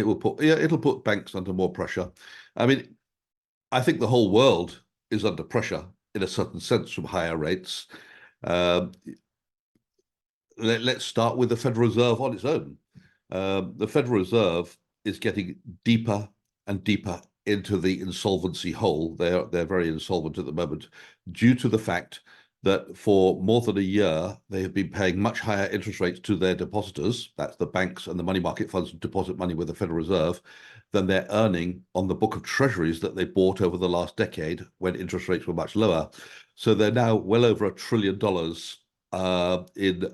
it'll put banks under more pressure. I mean, I think the whole world is under pressure in a certain sense from higher rates. Um, let's start with the Federal Reserve on its own. The Federal Reserve is getting deeper and deeper into the insolvency hole. They're very insolvent at the moment due to the fact that for more than a year they have been paying much higher interest rates to their depositors, that's the banks and the money market funds who deposit money with the Federal Reserve, than they're earning on the book of treasuries that they bought over the last decade when interest rates were much lower. So they're now well over $1 trillion in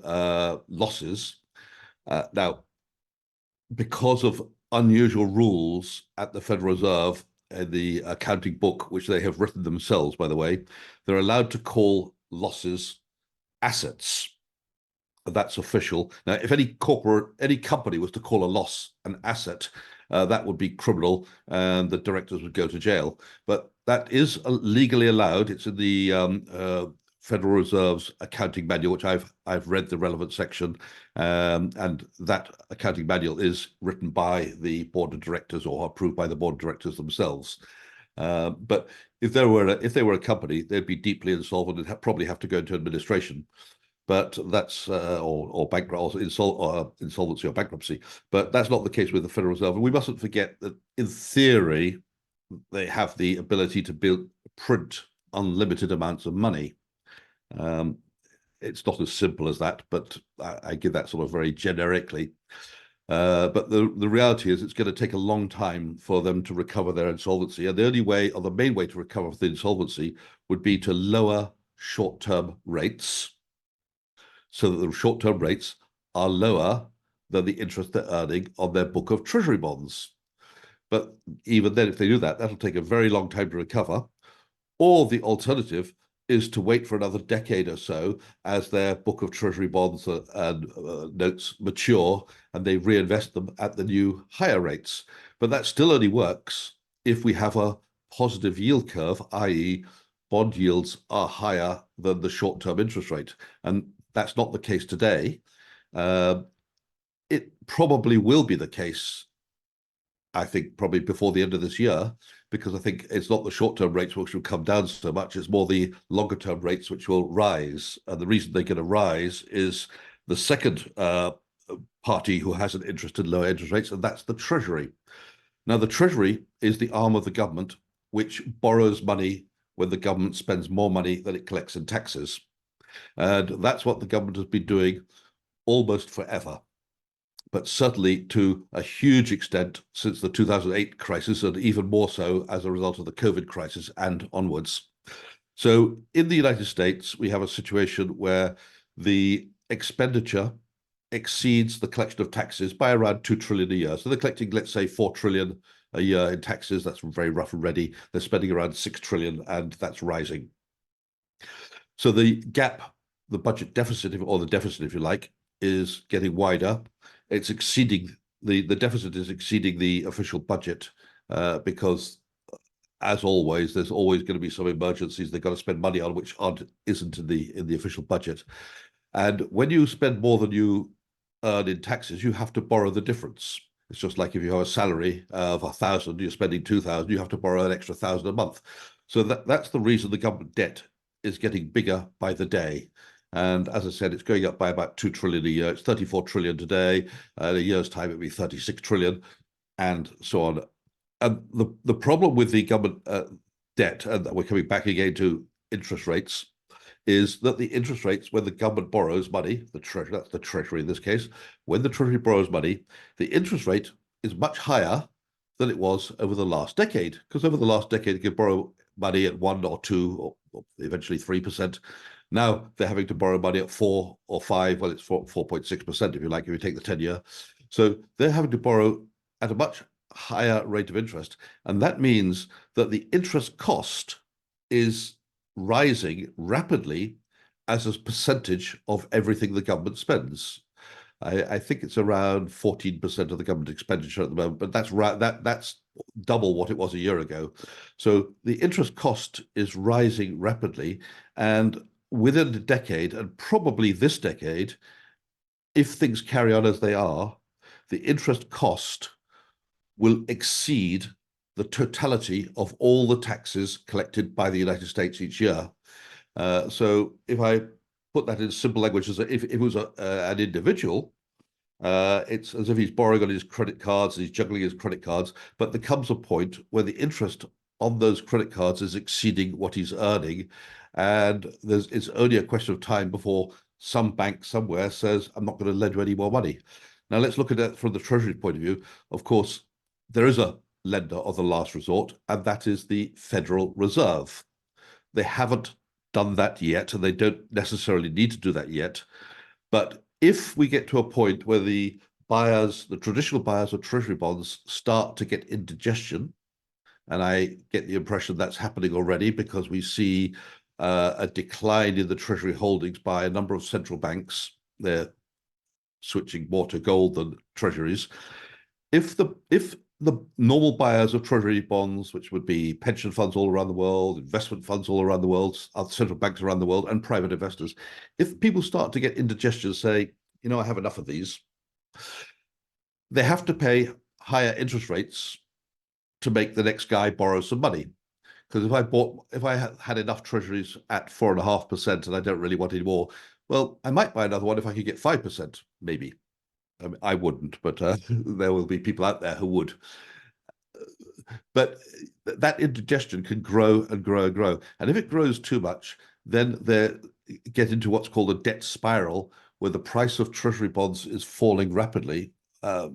losses. Now, because of unusual rules at the Federal Reserve in the accounting book, which they have written themselves, by the way, they're allowed to call losses assets. That's official. Now, if any company was to call a loss an asset, that would be criminal, and the directors would go to jail. But that is legally allowed. It's in the Federal Reserve's accounting manual, which I've read the relevant section, and that accounting manual is written by the board of directors or approved by the board of directors themselves. But if they were a company, they'd be deeply insolvent and probably have to go into administration. But that's or bankrupt or insolvency or bankruptcy. But that's not the case with the Federal Reserve. And we mustn't forget that in theory, they have the ability to print unlimited amounts of money. It's not as simple as that, but I give that sort of very generically. But the reality is it's going to take a long time for them to recover their insolvency. And the only way, or the main way to recover the insolvency would be to lower short-term rates so that the short-term rates are lower than the interest they're earning on their book of treasury bonds. But even then, if they do that, that'll take a very long time to recover. Or the alternative is to wait for another decade or so as their book of treasury bonds and notes mature and they reinvest them at the new higher rates. But that still only works if we have a positive yield curve, i.e. bond yields are higher than the short-term interest rate. And that's not the case today. It probably will be the case, I think, probably before the end of this year, because I think it's not the short-term rates which will come down so much, it's more the longer-term rates which will rise. And the reason they're going to rise is the second party who has an interest in lower interest rates, and that's the Treasury. Now, the Treasury is the arm of the government which borrows money when the government spends more money than it collects in taxes. And that's what the government has been doing almost forever, but certainly to a huge extent since the 2008 crisis, and even more so as a result of the COVID crisis and onwards. So in the United States, we have a situation where the expenditure exceeds the collection of taxes by around 2 trillion a year. So they're collecting, let's say, 4 trillion a year in taxes. That's very rough and ready. They're spending around 6 trillion, and that's rising. So the gap, the budget deficit, or the deficit, if you like, is getting wider. It's exceeding the deficit is exceeding the official budget because, as always, there's always going to be some emergencies they've got to spend money on which isn't in the official budget. And when you spend more than you earn in taxes, you have to borrow the difference. It's just like if you have a salary of 1,000, you're spending 2,000, you have to borrow an extra 1,000 a month. So that's the reason the government debt is getting bigger by the day. And as I said, it's going up by about 2 trillion a year. It's 34 trillion today. In a year's time, it'll be 36 trillion, and so on. And the problem with the government debt, and we're coming back again to interest rates, is that the interest rates, when the government borrows money, that's the Treasury in this case, when the Treasury borrows money, the interest rate is much higher than it was over the last decade. Because over the last decade, you could borrow money at 1 or 2 or eventually 3%. Now they're having to borrow money at 4 or 5. Well, it's 4.6% if you like, if you take the 10-year. So they're having to borrow at a much higher rate of interest. And that means that the interest cost is rising rapidly as a percentage of everything the government spends. I think it's around 14% of the government expenditure at the moment, but that's double what it was a year ago. So the interest cost is rising rapidly, and within a decade, and probably this decade, if things carry on as they are, the interest cost will exceed the totality of all the taxes collected by the United States each year. So if I put that in simple language, as if it was an individual, it's as if he's borrowing on his credit cards and he's juggling his credit cards. But there comes a point where the interest on those credit cards is exceeding what he's earning. And it's only a question of time before some bank somewhere says, I'm not going to lend you any more money. Now, let's look at it from the Treasury point of view. Of course, there is a lender of the last resort, and that is the Federal Reserve. They haven't done that yet, and they don't necessarily need to do that yet. But if we get to a point where the traditional buyers of Treasury bonds start to get indigestion, and I get the impression that's happening already because we see a decline in the Treasury holdings by a number of central banks. They're switching more to gold than treasuries. If the normal buyers of Treasury bonds, which would be pension funds all around the world, investment funds all around the world, central banks around the world, and private investors, if people start to get indigestion, say, I have enough of these, they have to pay higher interest rates to make the next guy borrow some money. Because if I had enough treasuries at 4.5% and I don't really want any more, well, I might buy another one if I could get 5%, maybe. I mean, I wouldn't, but there will be people out there who would. But that indigestion can grow and grow and grow. And if it grows too much, then they get into what's called a debt spiral, where the price of treasury bonds is falling rapidly.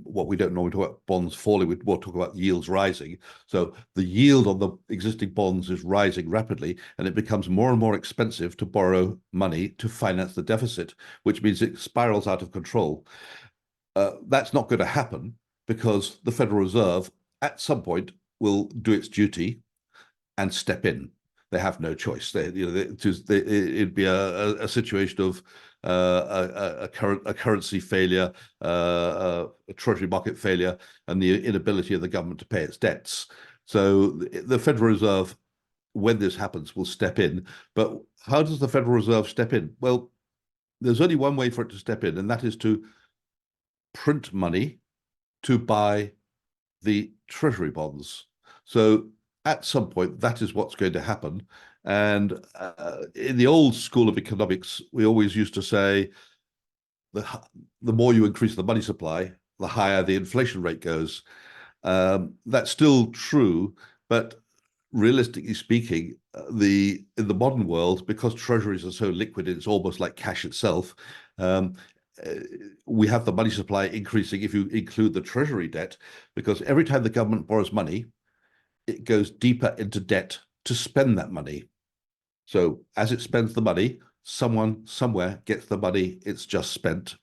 What we don't normally talk about bonds falling, we more talk about yields rising. So the yield on the existing bonds is rising rapidly, and it becomes more and more expensive to borrow money to finance the deficit, which means it spirals out of control. That's not going to happen because the Federal Reserve at some point will do its duty and step in. They have no choice. It'd be a situation of a currency failure, a treasury market failure, and the inability of the government to pay its debts. So the Federal Reserve, when this happens, will step in. But how does the Federal Reserve step in? Well, there's only one way for it to step in, and that is to print money to buy the treasury bonds. So at some point, that is what's going to happen. And in the old school of economics, we always used to say the more you increase the money supply, the higher the inflation rate goes. That's still true, but realistically speaking, in the modern world, because treasuries are so liquid, it's almost like cash itself. We have the money supply increasing if you include the treasury debt, because every time the government borrows money, it goes deeper into debt to spend that money. So as it spends the money, someone somewhere gets the money it's just spent,